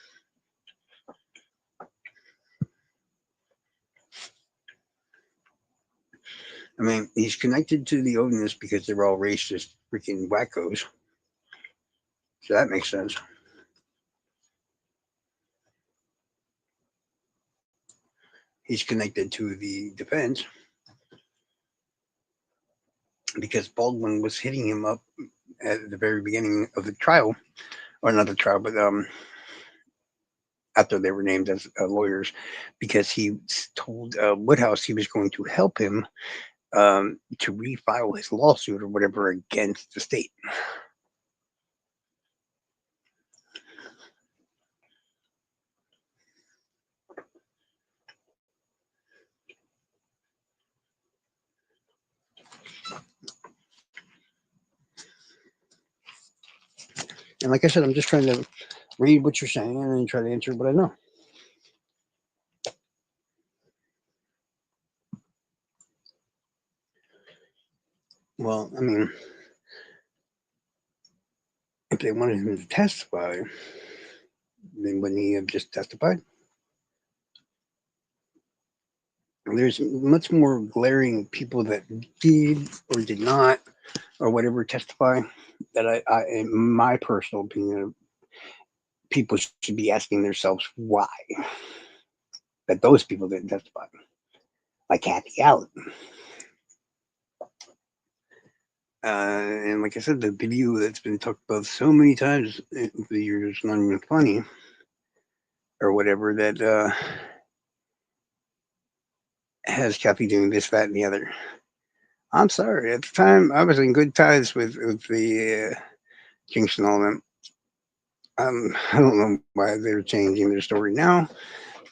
I mean, he's connected to the Odinists because they're all racist freaking wackos. So that makes sense. He's connected to the defense because Baldwin was hitting him up at the very beginning of the trial, or not the trial, but after they were named as lawyers, because he told Woodhouse he was going to help him to refile his lawsuit or whatever against the state. And like I said, I'm just trying to read what you're saying and then try to answer what I know. Well, I mean, if they wanted him to testify, then wouldn't he have just testified? There's much more glaring people that did or did not or whatever testify that in my personal opinion, people should be asking themselves why that those people didn't testify, like Kathy Allen. And like I said, the video that's been talked about so many times over the years, not even funny or whatever, that has Kathy doing this, that, and the other. I'm sorry. At the time, I was in good ties with the Kingston all them. I don't know why they're changing their story now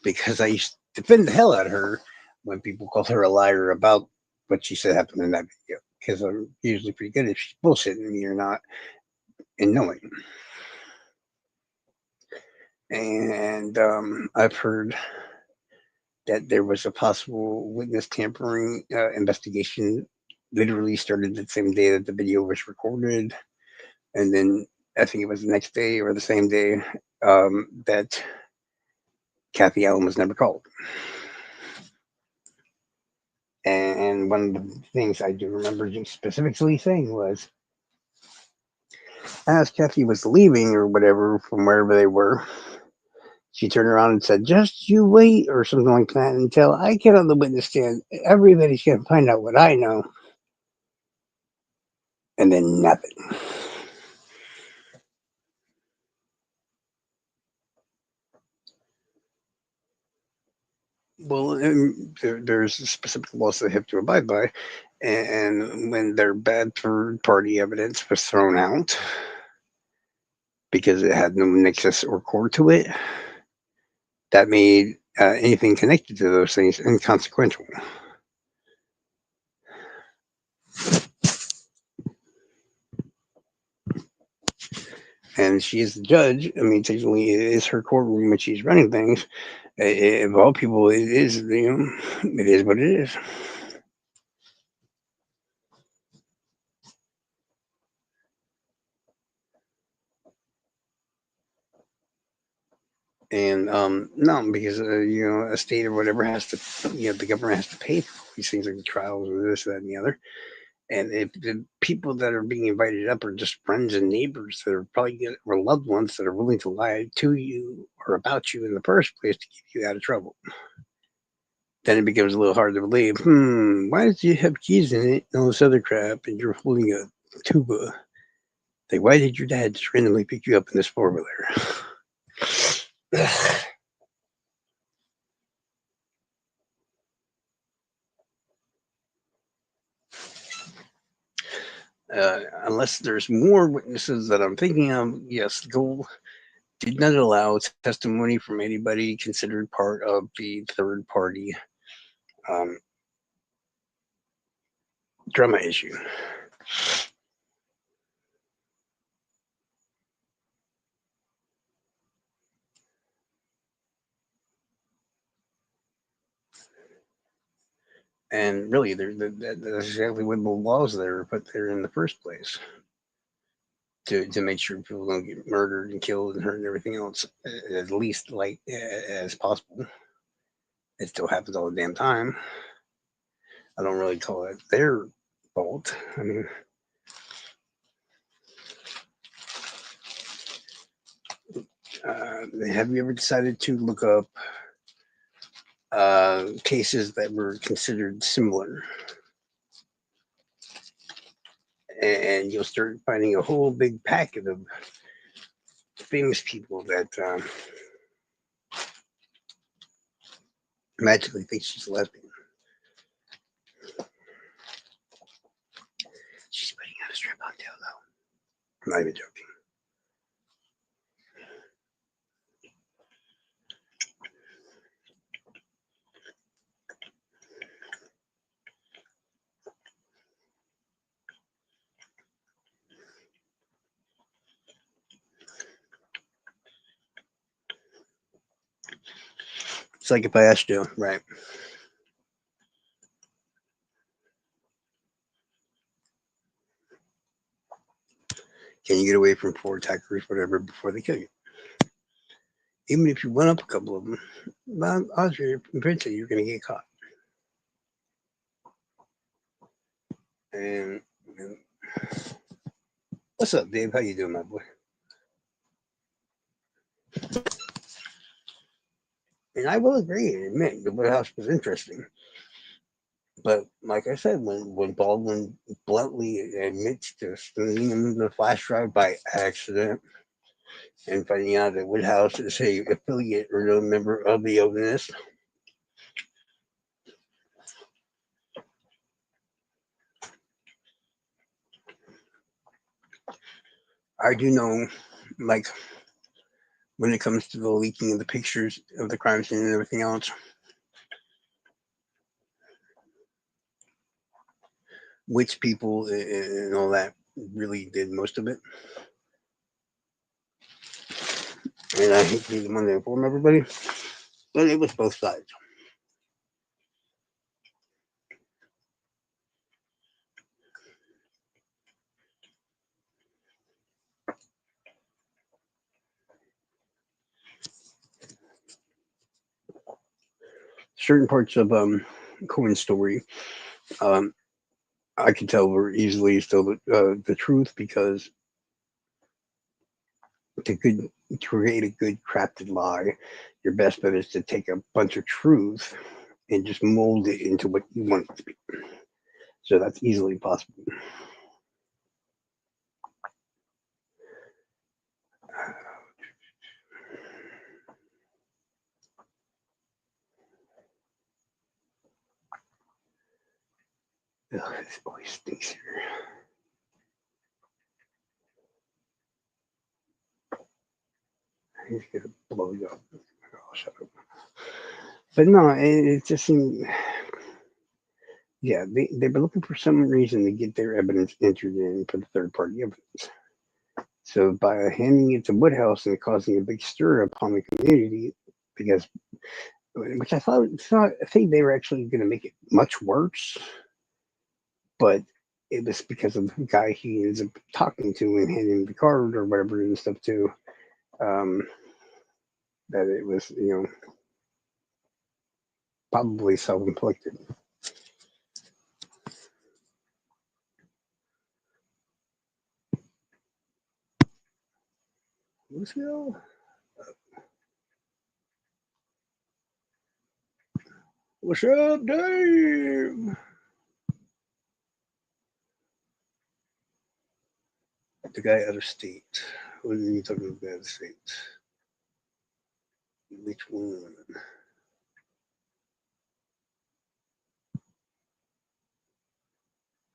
because I used to defend the hell out of her when people called her a liar about what she said happened in that video. Because I'm usually pretty good if she's bullshitting me or not and knowing. And I've heard that there was a possible witness tampering investigation literally started the same day that the video was recorded. And then I think it was the next day or the same day that Kathy Allen was never called. And one of the things I do remember specifically saying was, as Kathy was leaving or whatever from wherever they were, she turned around and said, "Just you wait," or something like that, until I get on the witness stand. Everybody's going to find out what I know. And then nothing. Well, there's specific laws they have to abide by. And when their bad third party evidence was thrown out because it had no nexus or core to it, that made anything connected to those things inconsequential. And she is the judge. I mean, technically, it is her courtroom when she's running things. Of all people, it is, it is what it is. And no, because a state or whatever has to, the government has to pay for these things like the trials or this, that, and the other. And if the people that are being invited up are just friends and neighbors that are probably or loved ones that are willing to lie to you or about you in the first place to keep you out of trouble, then it becomes a little hard to believe. Why did you have keys in it and all this other crap, and you're holding a tuba? Like, why did your dad just randomly pick you up in this 4-wheeler? Unless there's more witnesses that I'm thinking of, yes, the goal did not allow testimony from anybody considered part of the third party um, drama issue. And really, that's exactly what the laws that are put there in the first place to make sure people don't get murdered and killed and hurt and everything else, at least like as possible. It still happens all the damn time. I don't really call it their fault. I mean, have you ever decided to look up cases that were considered similar? And you'll start finding a whole big packet of famous people that magically think she's a lesbian. She's putting on a strap-on dildo. I'm not even joking. It's like if I asked you, right? Can you get away from 4 attackers, whatever, before they kill you? Even if you went up a couple of them, odds are eventually you're going to get caught. And What's up, Dave? How you doing, my boy? And I will agree and admit the Woodhouse was interesting. But like I said, when Baldwin bluntly admits to stealing him the flash drive by accident and finding out that Woodhouse is a affiliate or no member of the Openist, I do know, like, when it comes to the leaking of the pictures of the crime scene and everything else, which people and all that really did most of it. And I hate to be the one to inform everybody, but it was both sides. Certain parts of Cohen's story, um, I could tell were easily still the truth because to create a good crafted lie, your best bet is to take a bunch of truth and just mold it into what you want it to be. So that's easily possible. Ugh, this always stinks here. He's gonna blow you up. Oh, shut up. But no, it just seemed, yeah, they were looking for some reason to get their evidence entered in for the third party evidence. So by handing it to Woodhouse and causing a big stir upon the community, because which I think they were actually going to make it much worse, but it was because of the guy he ends up talking to and handing the card or whatever and stuff to, um, that it was probably self-inflicted. Lucille? What's up, Dave? The guy out of state. What are you talking about? The guy out of state? Which one?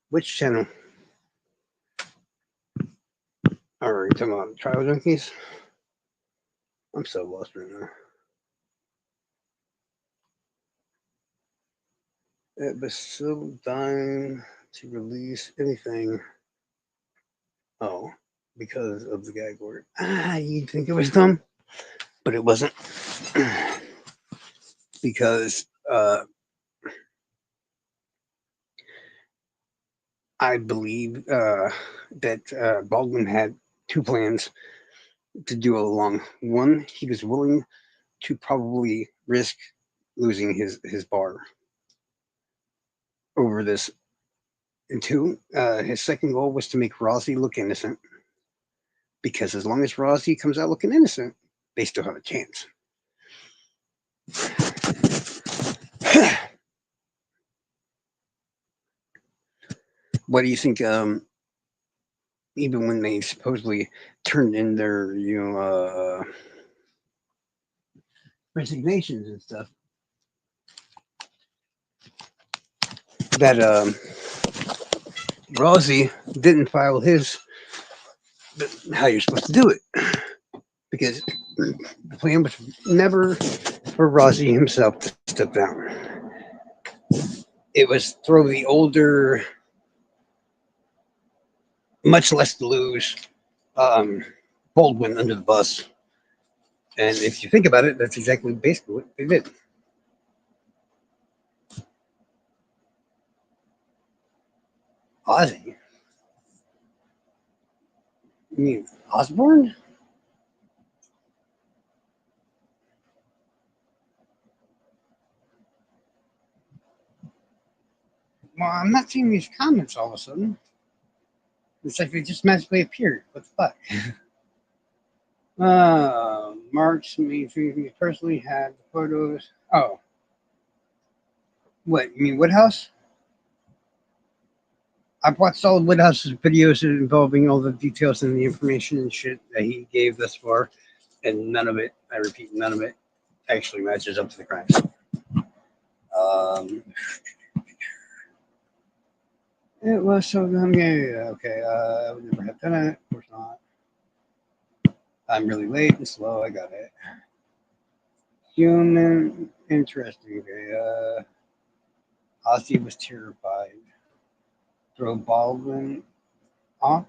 Which channel? All right, talking about Trial Junkies? I'm so lost right now. It was still dying to release anything. Oh, because of the gag order. You'd think it was dumb, but it wasn't. Because I believe that Baldwin had two plans to do all along. One, he was willing to probably risk losing his bar over this. And two, his second goal was to make Rossi look innocent. Because as long as Rossi comes out looking innocent, they still have a chance. What do you think? Even when they supposedly turned in their, resignations and stuff, that Rossi didn't file his, how you're supposed to do it, because the plan was never for Rossi himself to step down. It was throw the older, much less to lose, Baldwin under the bus. And if you think about it, that's exactly basically what they did. Ozzy? You mean Osborne? Well, I'm not seeing these comments all of a sudden. It's like they just magically appeared. What the fuck? Mark's me personally had the photos. Oh, what? You mean Woodhouse? I've watched all of Woodhouse's videos involving all the details and the information and shit that he gave thus far, and none of it, I repeat, none of it actually matches up to the crimes. It was so dumb. Yeah. Okay. I would never have done it. Of course not. I'm really late and slow. I got it. Human. Interesting. Okay. Ozzy was terrified. Throw Baldwin off.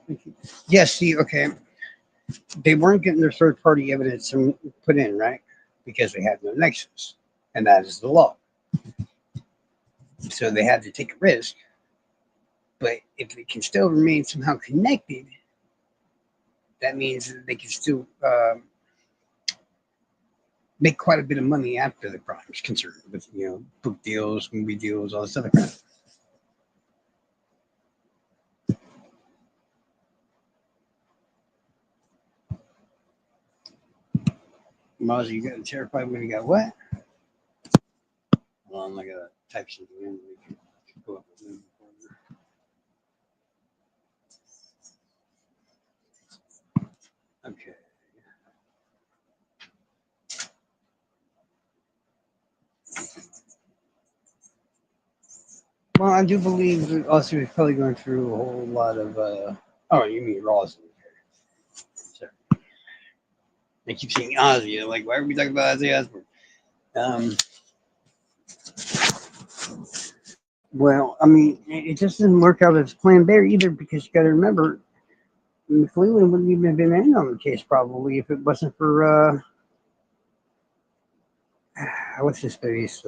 Yes. See. Okay. They weren't getting their third-party evidence put in, right? Because they had no nexus, and that is the law. So they had to take a risk. But if they can still remain somehow connected, that means that they can still make quite a bit of money after the crime is concerned, with book deals, movie deals, all this other crap. Mozzie, you got terrified when you got what? Hold on, I gotta type something in. Go up and okay. Well, I do believe that also he's probably going through a whole lot of. Oh, you mean Roslyn? Sorry. I keep saying Ozzy. I'm like, why are we talking about Ozzy Osbourne? Well, I mean, it just didn't work out as planned there either, because you got to remember, McLeland wouldn't even have been in on the case probably if it wasn't for what's his face?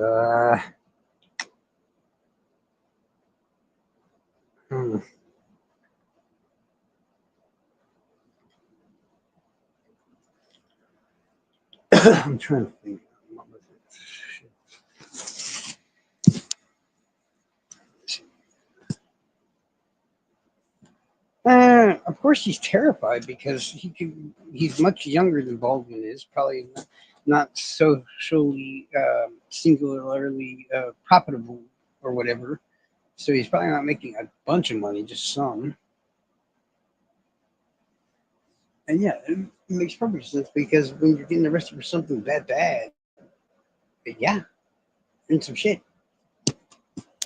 I'm trying to think. What was it? Of course, he's terrified because he's much younger than Baldwin is. Probably not socially, singularly profitable or whatever. So he's probably not making a bunch of money, just some. And yeah, it makes perfect sense because when you're getting arrested for something that bad, yeah, and some shit.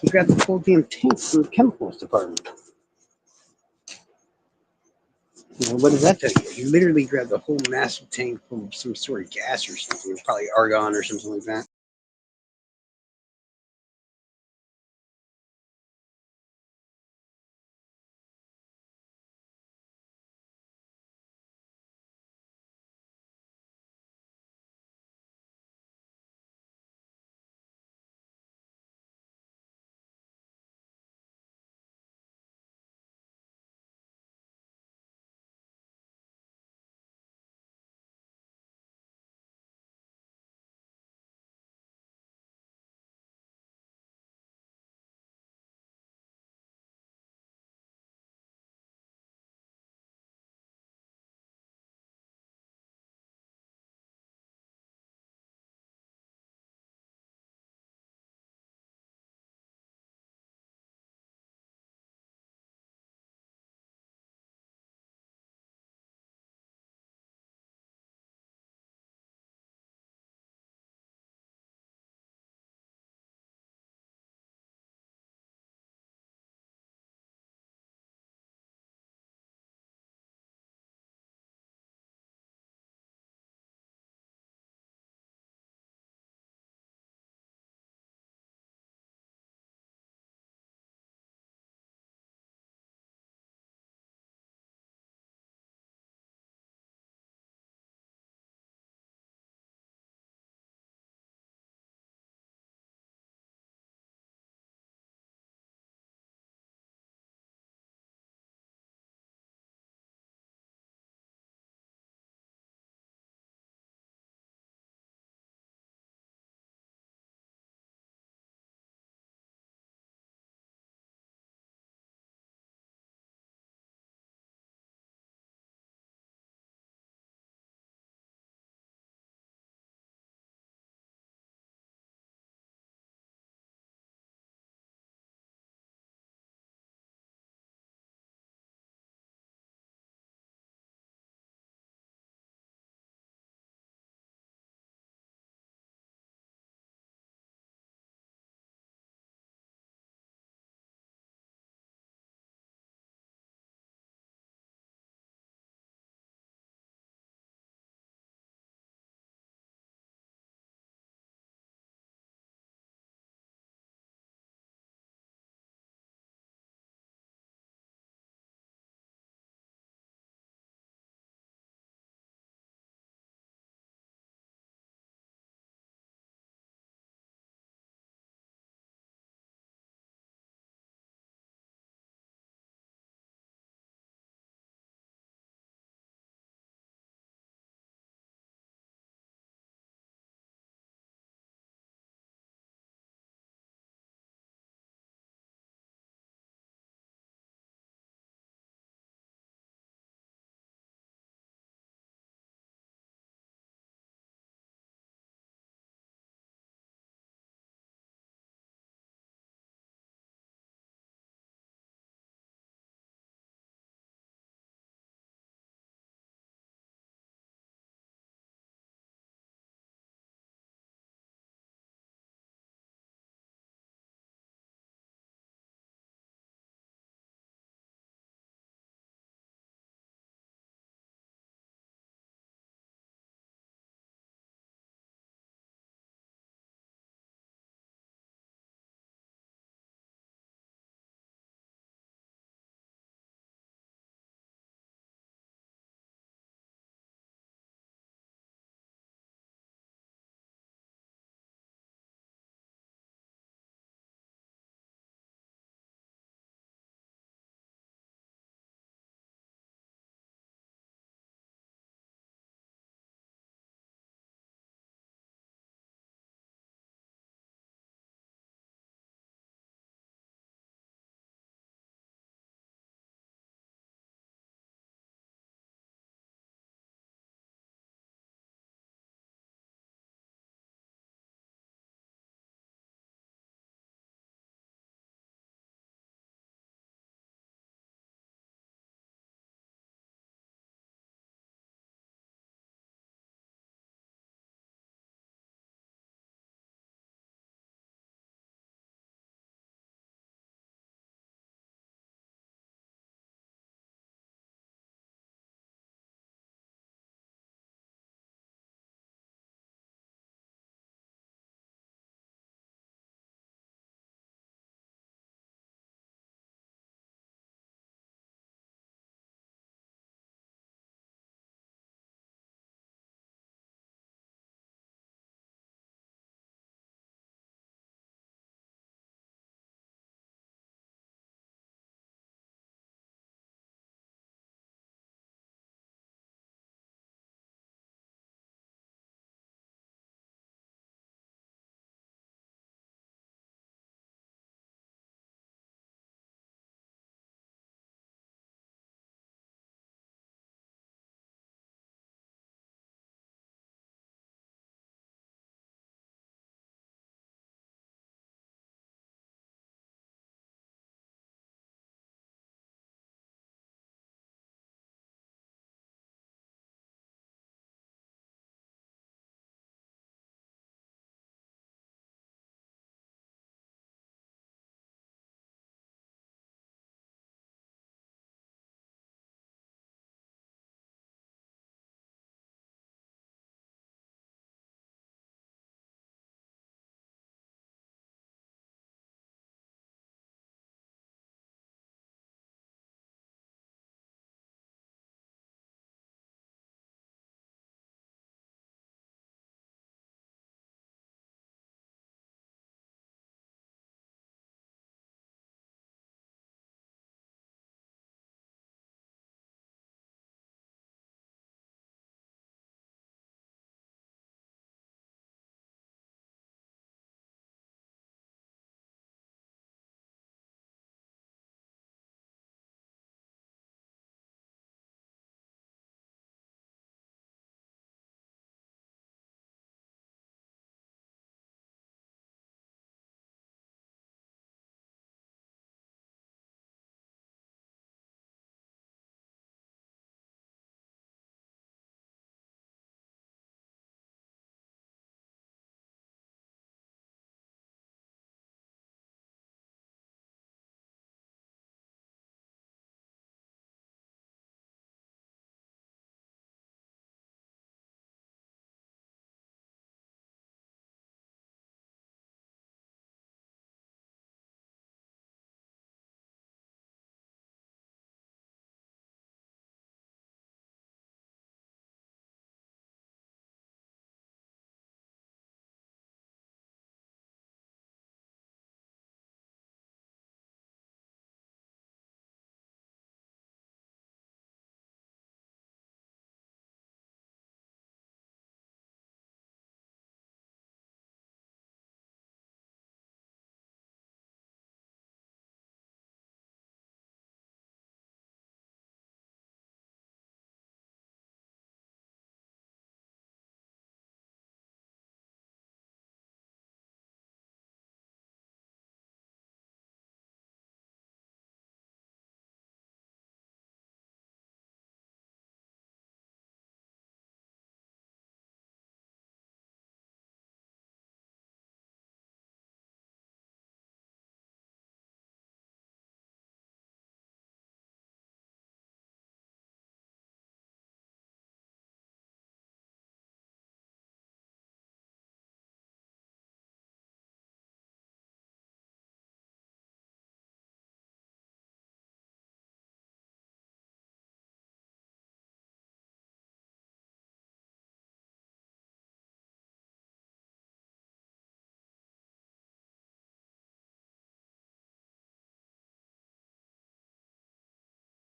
He grabbed the whole damn tank from the chemicals department. What does that tell you? He literally grabbed the whole massive tank full of some sort of gas or something, probably argon or something like that.